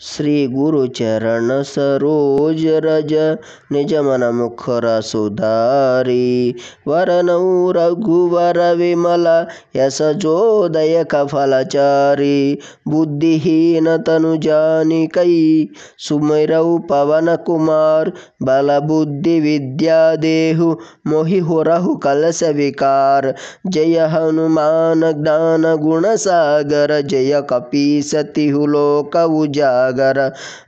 श्री गुरु चरण सरोज रज निज मन मुखर सुधारी। वरनऊ रघुवर विमल यस जोदय कफलचारी। बुद्धिहीन तनु जानिकै सुमिरऊ पवन कुमार। बल बुद्धि विद्या देहु मोहि होरहु कलश विकार। जय हनुमान ज्ञान गुण सागर जय कपीस तिहु लोक उजागर।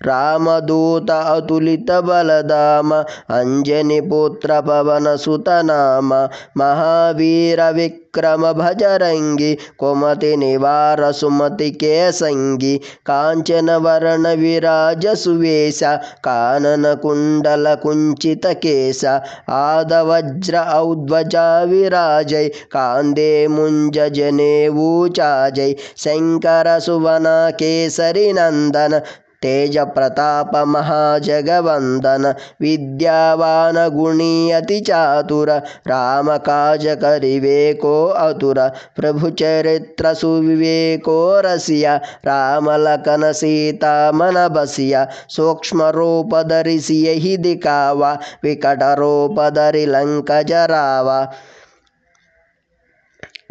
रामदूत अतुलित बलधाम अंजनी पुत्र पवन सुत नाम। महावीर विक्रम भजरंगी कुमति निवार सुमति के संगी। कांचन वरण विराज सुवेश कानन कुंडल कुंचित केश। आदवज्र औध्वजा विराजय कांदे मुंज जनेऊ चाजय। शंकर सुवन केसरी नंदन तेज प्रताप महाजगवंदन। विद्यावान गुणी अति चातुर राम काज करिवे को अतुर। प्रभु चरित्र सुविवेको रसिया राम लखन सीता मन बसिया। सूक्ष्म रूप धरि सियहि दिखावा विकट रूप धरि लंक जरावा।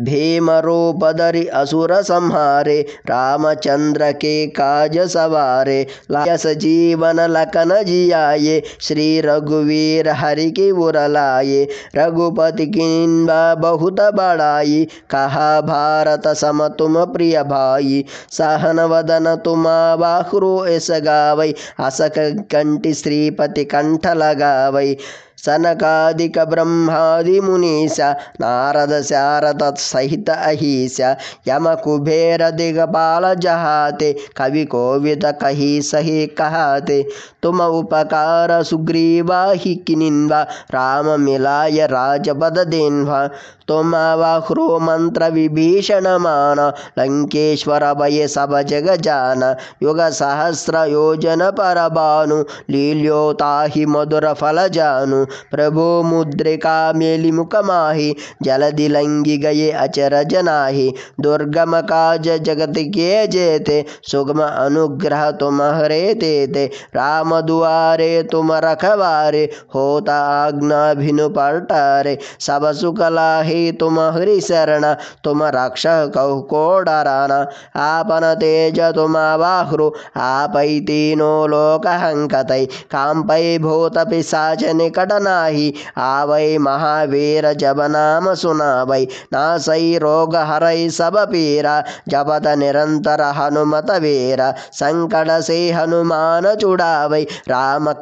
भीम रूप धरि असुर संहारे रामचंद्र के काज सवारे। लायस जीवन लखन जियाये श्री रघुवीर हरि की उर लाये। रघुपति किन्बा बहुत बड़ाई कहा भारत सम तुम प्रिय भाई। सहन वदन तुम बाहुरो एस गावै अस कंठी श्रीपति कंठ लगावै। सनकादिक ब्रह्मादि मुनीसा नारद शारद सहित अहिसा। यम कुबेर दिगपाल जहाते कवि कोविद कही सही कहाते। तुम उपकार सुग्रीवा ही किनिन्वा राम मिलाय राजपद देन्वा। तुम आवाह्रो मंत्र विभीषण मान लंकेश्वर भय सब जग जान। युग सहस्र योजन पर भानु लील्योताहि मधुर फल जानु। प्रभु मुद्रिका मेलि मुख माहि जलधि लंघि गए अचरज नाहि। दुर्गम काज जगत के जेते सुगम अनुग्रह तुम्हारे तेते। राम दुआरे तुम रखवारे होता आज्ञा भिनु पलटारे। सब सुख लाहि तुम्हारी शरण तुम रक्षक कहु को डराना। आपन तेज तुम बाहुरो आपै तीनों लोक हंकतै। कांपै भूत पिशाच निकट नाही आवै महावीर जब नाम सुनावै। नासै रोग हरै सब पीरा जपत निरंतर हनुमत वीरा। संकट से हनुमान छुड़ावै राम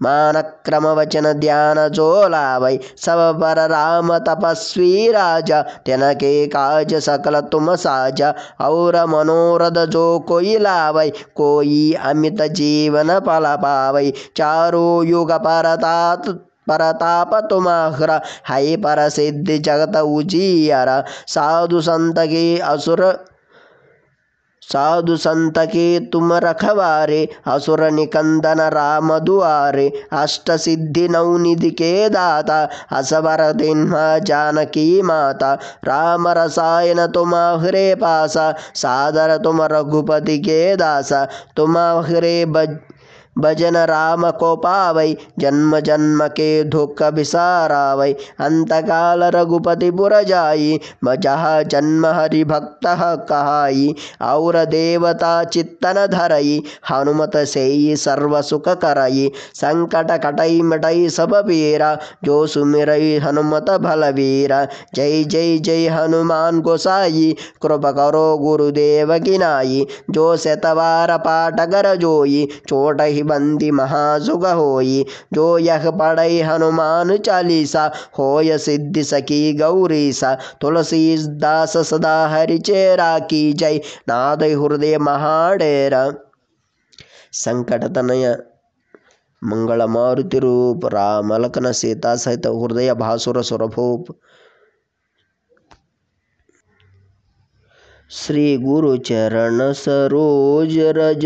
मान क्रम वचन ध्यान जो लावै। सब पर राम तपस्वी राजा तिनके काज सकल तुम साजा। और मनोरथ जो कोई लावै कोई अमित जीवन फल पावै। चारों युग परताप तुम्हारा है पर सिद्धि जगत उजियारा। साधु संत के तुम रखवारे असुर निकंदन राम दुआरे। अष्ट सिद्धि नौ निधि के दाता असवर दिन्हा जानकी माता। राम रसायन तुम्हारे पासा सादर तुम रघुपति के दासा। तुम्हारे भजन राम को पावै जन्म जन्म के दुख बिसारावै। अंतकाल रघुपति पुर जाई जहाँ जन्म हरि भक्त कहाई। और देवता चित्तन धरई हनुमत सेई सर्व सुख करई। संकट कटई मिटई सब पीरा जो सुमिरई हनुमत बलवीरा। जय जय जय हनुमान गोसाई कृपा करो गुरुदेव की नाई। जो शतवार पाठ कर जोई चोट ही बंदी महासुख होई। जो यह पढ़ई हनुमान चालीसा होय सिद्धि सखी गौरीसा। तुलसीदास सदा हरि चेरा की जय नाद हृदय महाडेरा। संकट तनय मंगल मारुति रूप राम लखन सीता सहित हृदय भासुर सुरभूप। श्री गुरु चरण सरोज रज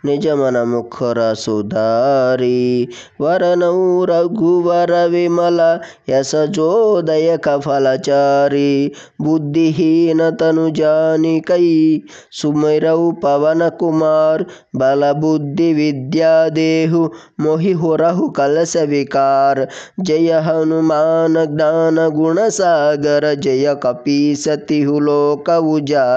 निज मन मुखर सुधारी वरनौ रघुवर विमल यश जोदय कफलचारी बुद्धिहीन तनु जानिकै सुमिरौ पवन कुमार बल बुद्धि विद्या देहु मोहि होरहु कलश विकार जय हनुमान ज्ञान गुण सागर जय कपीस तिहु लोक उजागर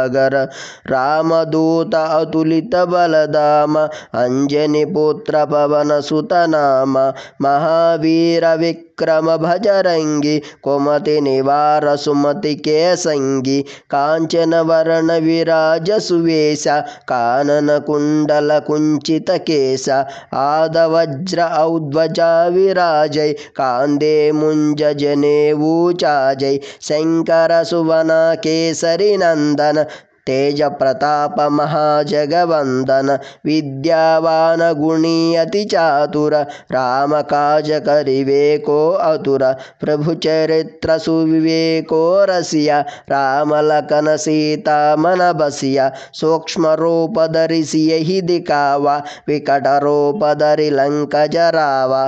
रामदूत अतुलित बलधाम अंजनी पुत्र पवन सुत नाम महावीर विक्रम भजरंगी कुमति निवार सुमति के संगी कांचन वरण विराज सुवेश कानन कुंडल कुंचित केश आदवज्र औध्वजा विराजय कांदे मुंज जनेऊ चाजय शंकर सुवन केसरी नंदन तेज प्रताप महाजगवंदन विद्यावान गुणी अति चातुर राम काज करिवे को अतुर प्रभु चरित्र सुविवेको रसिया राम लखन सीता मन बसिया सूक्ष्म रूप धरि सियहि दिखावा विकट रूप धरि लंक जरावा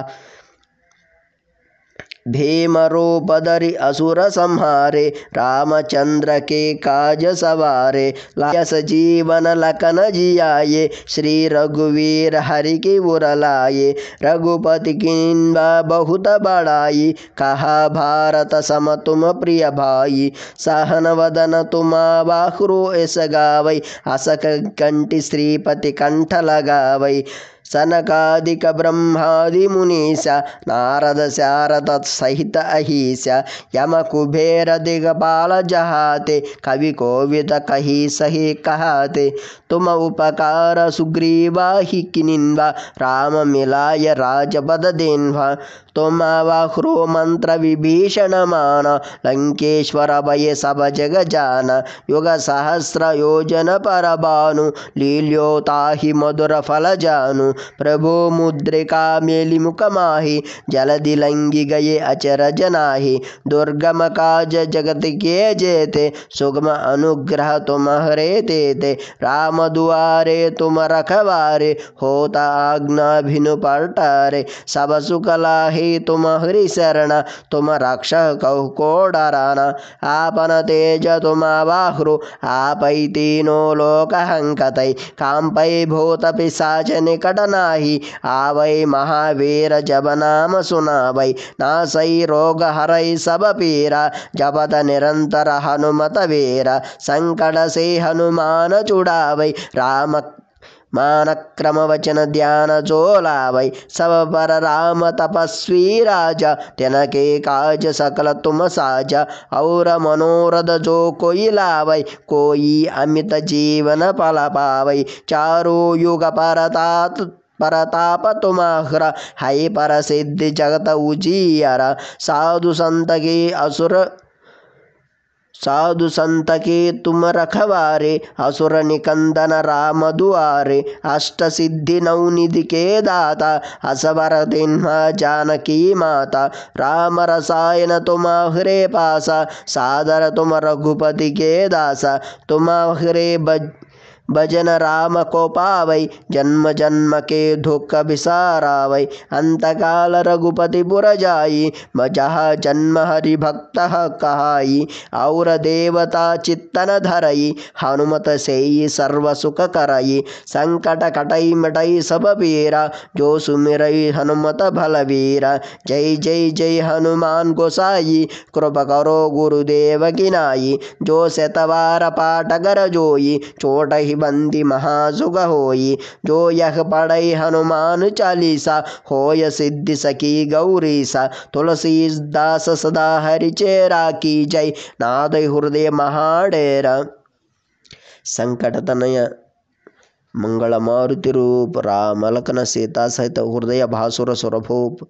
भीम रूप धरि असुर संहारे रामचंद्र के काज सवारे लाय सजीवन लखन जियाये श्री रघुवीर हरि की उर लाये रघुपति किन्बा बहुत बड़ाई कहा भारत सम तुम प्रिय भाई सहन वदन तुम बाहुरो एस गावै अस कंठी श्रीपति कंठ लगावै सनकादिक ब्रह्मादि मुनीश नारद शारद सहित अहिष यम कुबेर दिगपाल जहाते कवि कोविद कही सही कहाते तुम उपकार सुग्रीवाहि किनिन्वा राम मिलाय राजपद देन्वा तुम वाह्रो मंत्र विभीषण मान लंकेश्वर भय सब जग जान युग सहस्र योजन पर भानु लील्योताहि मधुर फल जानु प्रभु मुद्रिका मेलि मुख माहि जलधि लंघि गए अचरज नाही दुर्गम काज जगत के जेते सुगम अनुग्रह तुम हरे तेते राम दुआरे तुम रखवारे होता आज्ञा भिनु पलटारे सब सुख लाहे तुम हरि शरण तुम रक्ष कहु को डराना आपन तेज तुम बाह्रो आपै तीनो लोक हंकतै कांपै भूत पिशाच निकट नाही आवै महावीर जब नाम सुनावै नासै रोग हरै सब पीरा जपत निरंतर हनुमत वीरा संकट से हनुमान छुड़ावै राम मान क्रम वचन ध्यान जो लावै सब पर राम तपस्वी राजा तिनके काज सकल तुम साजा और मनोरथ जो कोई लावै कोई अमित जीवन फल पावै चारों युग परताप तुम्हारा है पर सिद्धि जगत उजियारा साधु संत के तुम रखवारे असुर निकंदन राम दुआरे अष्ट सिद्धि नवनिधि के दाता असवर दिन्हा जानकी माता राम रसायन तुम हरे पासा सादर तुम रघुपति के दासा तुम हरे भजन राम को पावै जन्म जन्म के दुख बिसारावै अंतकाल रघुपति पुर जाई जहाँ जन्म हरि भक्त कहाई और देवता चित्तन धरई हनुमत सेई सर्व सुख करई संकट कटई मिटई सब पीरा जो सुमिरई हनुमत बलवीरा जय जय जय हनुमान गोसाई कृपा करो गुरुदेव की नाई जो शतवार पाठ कर जोई चोट ही बंदी महासुख होई जो यह पढ़ई हनुमान चालीसा होय सिद्धि सकी गौरीसा तुलसीदास सदा हरि चेरा की जय नाद हृदय महाडेरा संकट तनय मंगल मारुति रूप राम लखन सीता सहित हृदय भासुर सुरभूप